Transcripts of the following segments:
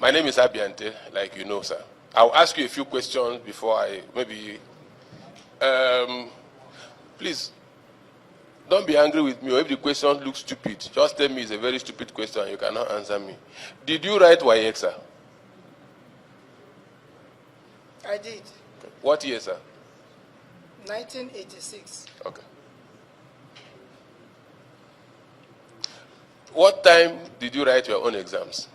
My name is Abiante, like you know, sir. I'll ask you a few questions before I maybe. Please, don't be angry with me, or if the question looks stupid, just tell me it's a very stupid question and you cannot answer me. Did you write WAEC, sir? I did. What year, sir? 1986. Okay. What time did you write your own exams?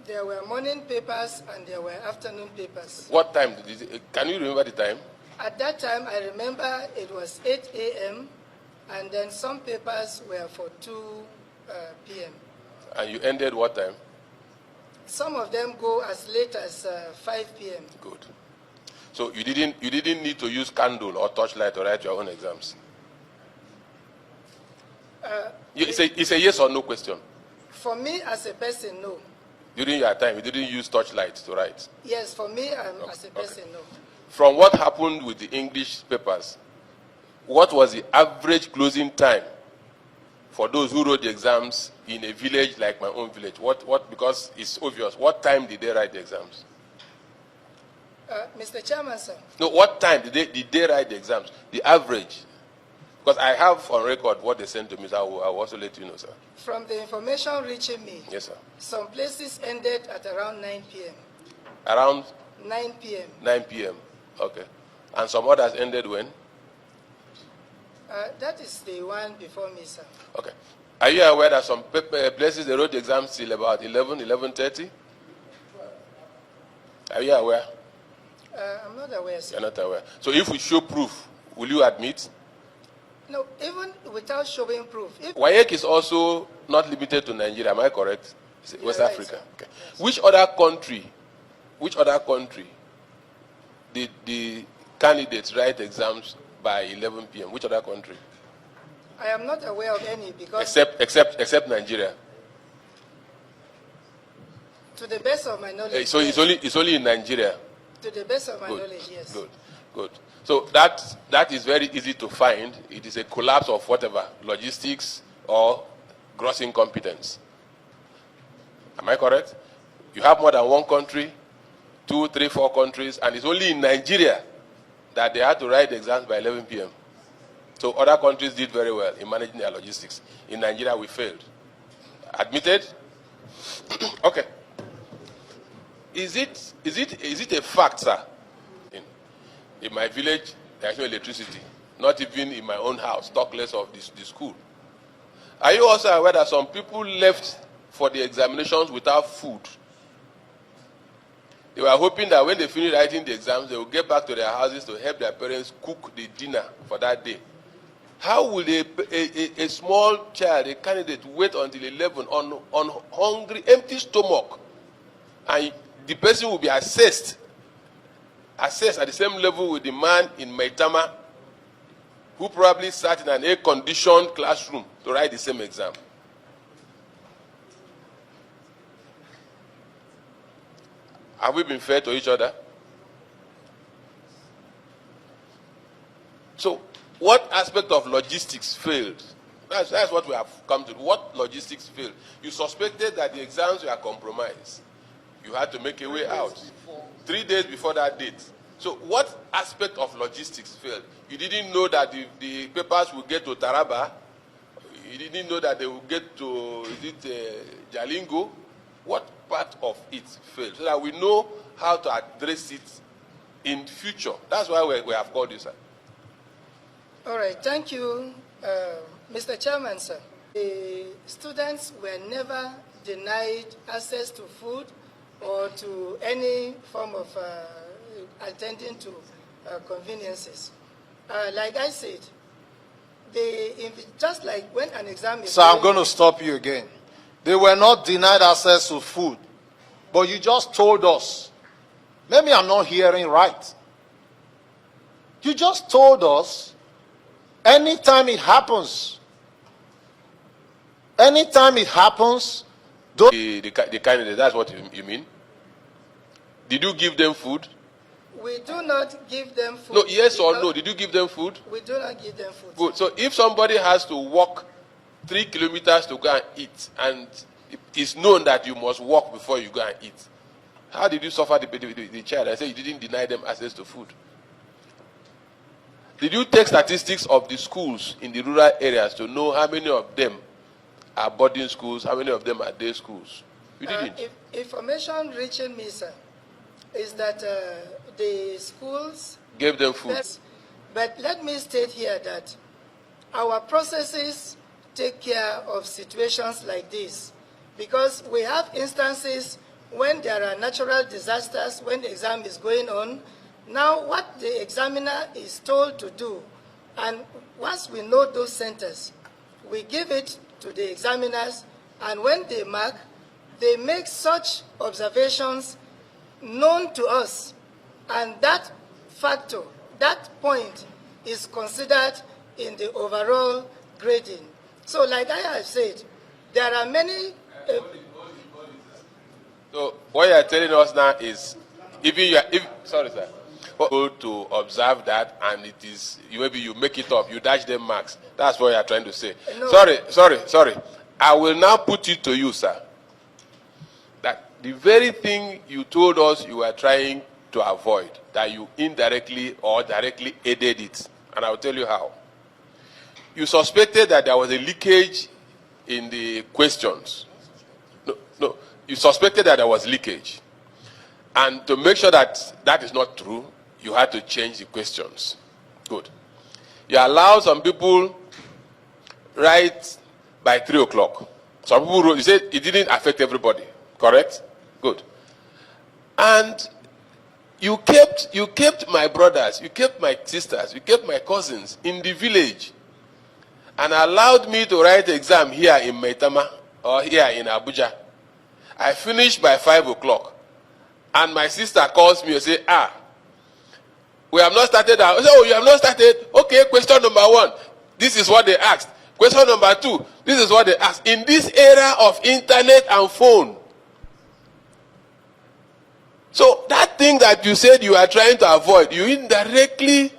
There were morning papers and there were afternoon papers. What time did you, can you remember the time? At that time, I remember it was 8 a.m. and then some papers were for 2 p.m. And you ended what time? Some of them go as late as 5 p.m. Good. So you didn't need to use candle or torchlight to write your own exams? It's a yes or no question. For me as a person, no. During your time, you didn't use torchlight to write? Yes, for me as a person, no. From what happened with the English papers, what was the average closing time for those who wrote the exams in a village like my own village? Because it's obvious, what time did they write the exams? Mr. Chairman, sir. No, what time did they write the exams? The average. Because I have on record what they sent to me, so I will also let you know, sir. From the information reaching me, yes, sir. Some places ended at around 9 p.m. Around? 9 p.m. 9 p.m. Okay. And some others ended when? That is the one before me, sir. Okay. Are you aware that some places they wrote the exams till about 11:30? Are you aware? I'm not aware, sir. You're not aware. So if we show proof, will you admit? No, even without showing proof. WAEC is also not limited to Nigeria, am I correct? West right, Africa. Okay. Yes. Which other country did the candidates write exams by 11 p.m.? Which other country? I am not aware of any because... Except Nigeria. To the best of my knowledge. So yes. It's only in Nigeria. To the best of my knowledge, yes. Good. So that is very easy to find. It is a collapse of whatever, logistics or gross incompetence. Am I correct? You have more than one country, 2, 3, 4 countries, and it's only in Nigeria that they had to write the exams by 11 p.m. So other countries did very well in managing their logistics. In Nigeria, we failed. Admitted? Okay. Is it a fact, sir? In my village, there's no electricity. Not even in my own house, talk less of the school. Are you also aware that some people left for the examinations without food? They were hoping that when they finish writing the exams, they will get back to their houses to help their parents cook the dinner for that day. How will a small child, a candidate, wait until 11 on hungry, empty stomach, and the person will be assessed at the same level with the man in Maitama who probably sat in an air-conditioned classroom to write the same exam? Have we been fair to each other? So, what aspect of logistics failed? That's what we have come to. What logistics failed? You suspected that the exams were compromised. You had to make a way out. 3 days before that date. So what aspect of logistics failed? You didn't know that the papers would get to Taraba. You didn't know that they would get to, Jalingo. What part of it failed? So that we know how to address it in future. That's why we have called you, sir. All right. Thank you, Mr. Chairman, sir. The students were never denied access to food or to any form of attending to conveniences. Like I said, just like when an exam is... So I'm going to stop you again. They were not denied access to food, but you just told us. Maybe I'm not hearing right. You just told us anytime it happens, the candidate, that's what you mean? Did you give them food? We do not give them food. No, yes or no? Did you give them food? We do not give them food. Good. So if somebody has to walk 3 kilometers to go and eat, and it's known that you must walk before you go and eat. How did you suffer the child? I said you didn't deny them access to food. Did you take statistics of the schools in the rural areas to know how many of them are boarding schools, how many of them are day schools? You didn't. Information reaching me, sir, is that the schools Gave them food. But let me state here that our processes take care of situations like this, because we have instances when there are natural disasters, when the exam is going on. Now, what the examiner is told to do, and once we know those centers, we give it to the examiners, and when they mark, they make such observations known to us, and that factor, that point, is considered in the overall grading. So, like I have said, there are many. So, what you are telling us now is, sorry, sir, to observe that, and it is maybe you make it up, you dash them marks. That's what you are trying to say. No. Sorry. I will now put it to you, sir, that the very thing you told us you were trying to avoid, that you indirectly or directly aided it, and I will tell you how. You suspected that there was a leakage in the questions. No. You suspected that there was leakage. And to make sure that that is not true, you had to change the questions. Good. You allow some people write by 3 o'clock. Some people wrote, you said it didn't affect everybody, correct? Good. And you kept my brothers, you kept my sisters, you kept my cousins in the village, and allowed me to write the exam here in Maitama or here in Abuja. I finished by 5 o'clock. And my sister calls me and says, we have not started. I say, oh, you have not started? Okay, question number 1. This is what they asked. Question number 2. This is what they asked. In this era of internet and phone. So that thing that you said you are trying to avoid, you indirectly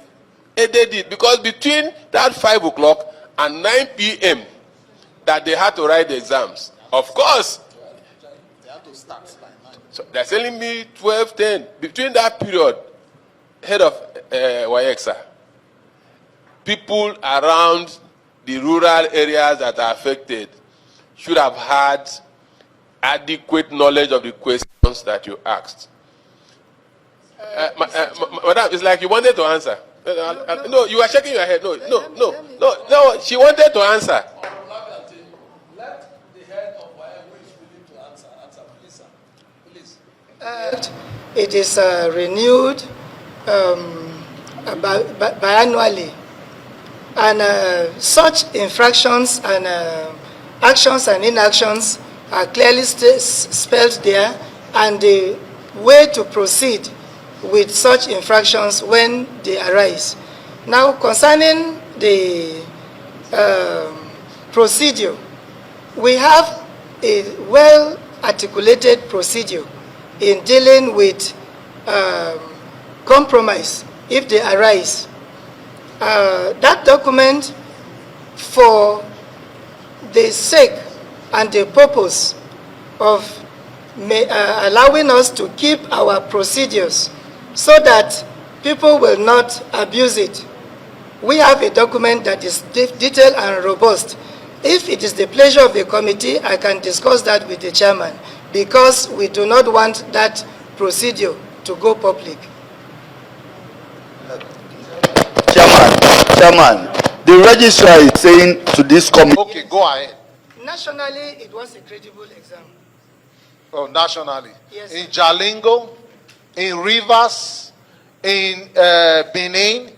aided it. Because between that 5 o'clock and 9 p.m. that they had to write the exams, of course, They have to start by 9. so they're telling me 12, 10. Between that period, head of WAECSA, people around the rural areas that are affected should have had adequate knowledge of the questions that you asked. Madam, it's like you wanted to answer. No, you are shaking your head. No. She wanted to answer. Let the head of who is willing to answer, please, sir. Please. It is renewed biannually, and such infractions and actions and inactions are clearly spelled there, and the way to proceed with such infractions when they arise. Now, concerning the procedure, we have a well-articulated procedure in dealing with compromise if they arise. That document, for the sake and the purpose of allowing us to keep our procedures so that people will not abuse it, we have a document that is detailed and robust. If it is the pleasure of the committee, I can discuss that with the chairman, because we do not want that procedure to go public. Chairman, the registrar is saying to this committee. Okay, go ahead. Nationally, it was a credible exam. Oh, nationally. Yes. In Jalingo, in Rivers, in Benin.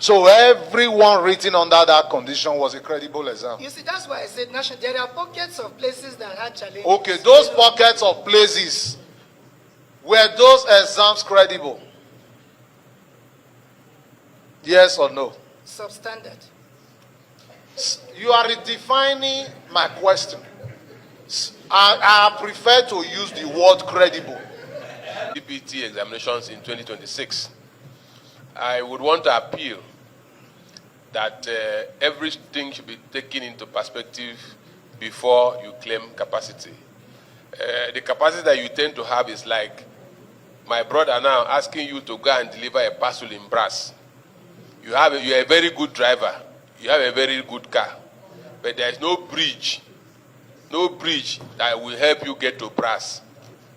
So everyone written under that condition was a credible exam. You see, that's why I said national. There are pockets of places that had challenges. Okay, those pockets of places, were those exams credible? Yes or no? Substandard. You are redefining my question. I prefer to use the word credible. DPT examinations in 2026. I would want to appeal that everything should be taken into perspective before you claim capacity. The capacity that you tend to have is like my brother now asking you to go and deliver a parcel in Brass. You're a very good driver. You have a very good car. But there's no bridge that will help you get to Brass.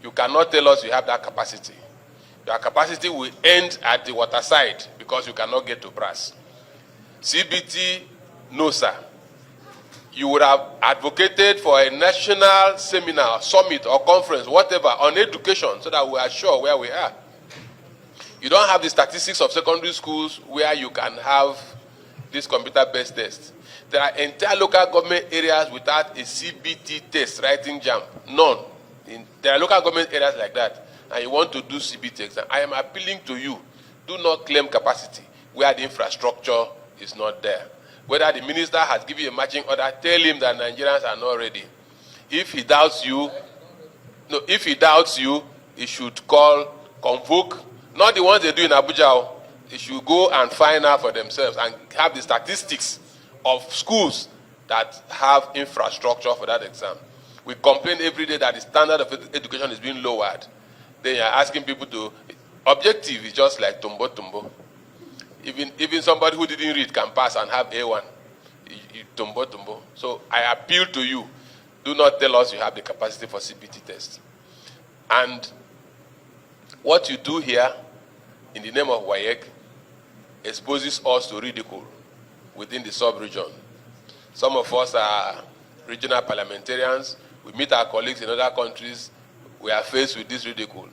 You cannot tell us you have that capacity. Your capacity will end at the waterside because you cannot get to Brass. CBT, no, sir. You would have advocated for a national seminar, summit, or conference, whatever, on education so that we are sure where we are. You don't have the statistics of secondary schools where you can have this computer-based test. There are entire local government areas without a CBT test, writing jam. None. There are local government areas like that, and you want to do CBT exam. I am appealing to you, do not claim capacity where the infrastructure is not there. Whether the minister has given a matching order, tell him that Nigerians are not ready. If he doubts you, he should convoke, not the ones they do in Abuja. They should go and find out for themselves and have the statistics of schools that have infrastructure for that exam. We complain every day that the standard of education is being lowered. Then you're asking people to, objective is just like tumbo. Even somebody who didn't read can pass and have A1. Tumbo. So I appeal to you, do not tell us you have the capacity for CBT test. And what you do here in the name of WAEC exposes us to ridicule within the sub-region. Some of us are regional parliamentarians. We meet our colleagues in other countries. We are faced with this ridicule.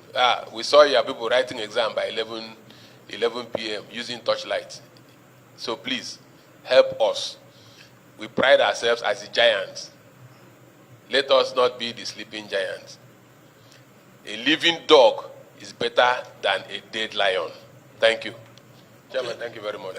We saw your people writing exam by 11 p.m. using torchlight. So please, help us. We pride ourselves as the giants. Let us not be the sleeping giants. A living dog is better than a dead lion. Thank you. Chairman, thank you very much.